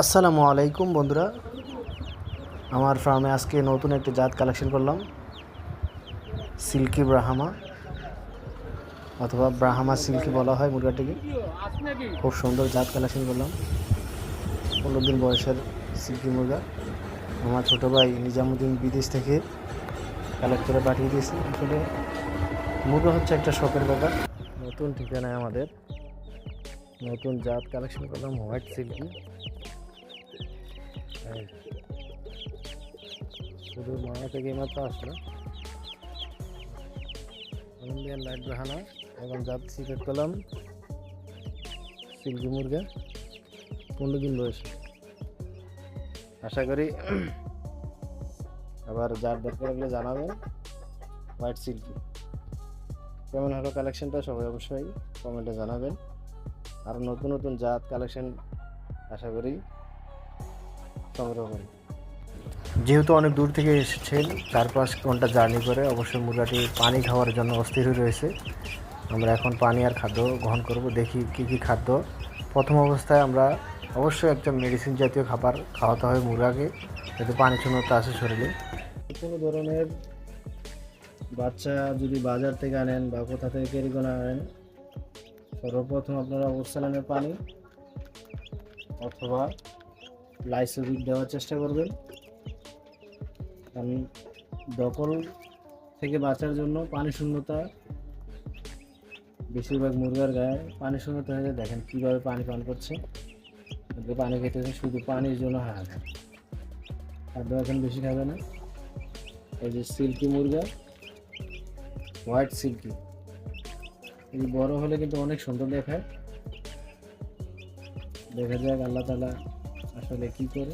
আসসালামু আলাইকুম বন্ধুরা, আমার ফার্মে আজকে নতুন একটা জাত কালেকশন করলাম। সিল্কি ব্রাহ্মা অথবা ব্রাহ্মা সিল্কি বলা হয় মুরগাটিকে। খুব সুন্দর জাত কালেকশন করলাম। 15 দিন বয়সের সিল্কি মুরগা আমার ছোটো ভাই নিজামুদ্দিন বিদেশ থেকে কালেক্ট করে পাঠিয়ে দিয়েছে। আসলে মুরগা হচ্ছে একটা শখের ব্যাপার। নতুন ঠিকানায় আমাদের নতুন জাত কালেকশন করলাম হোয়াইট সিল্কি। শুধু মায়া থেকে মাত্র আসলো কলম্বিয়ান লাইট ব্রাহ্মা এবং জাত সিলেক্ট করলাম সিল্কি মুরগা 15 দিন বয়স। আশা করি আবার যার দরকার হলে জানাবেন। হোয়াইট সিল্কি কেমন হলো কালেকশনটা সবাই অবশ্যই কমেন্টে জানাবেন। আর নতুন নতুন জাত কালেকশন আশা করি সংগ্রহ করি। যেহেতু অনেক দূর থেকে এসেছেন 4-5 ঘন্টা জার্নি করে, অবশ্যই মুরগাটি পানি খাওয়ার জন্য অস্থির হয়ে রয়েছে। আমরা এখন পানি আর খাদ্য গ্রহণ করব। দেখি কী কী খাদ্য। প্রথম অবস্থায় আমরা অবশ্যই একটা মেডিসিন জাতীয় খাবার খাওয়াতে হবে মুরগাকে, যাতে পানি শূন্যতা আসে শরীরে। কোনো ধরনের বাচ্চা যদি বাজার থেকে আনেন বা কোথা থেকে ক্যারি করে আনেন, সর্বপ্রথম আপনারা ওরসালানের পানি অথবা লাইসোবিক দেওয়ার চেষ্টা করবেন। কারণ দখল থেকে বাঁচার জন্য পানি শূন্যতা বেশিরভাগ মুরগার গায়ে পানি শূন্যতা হয়ে যায়। দেখেন কীভাবে পানি পান করছে, পানি খেতেছে শুধু পানির জন্য হাহাকার। খাদ্য এখন বেশি খাবে না। এই যে সিল্কি মুরগা, হোয়াইট সিল্কি, এই বড় হলে কিন্তু অনেক সুন্দর দেখায়। দেখা যাক আল্লাহ তাআলা আসলে কি করে।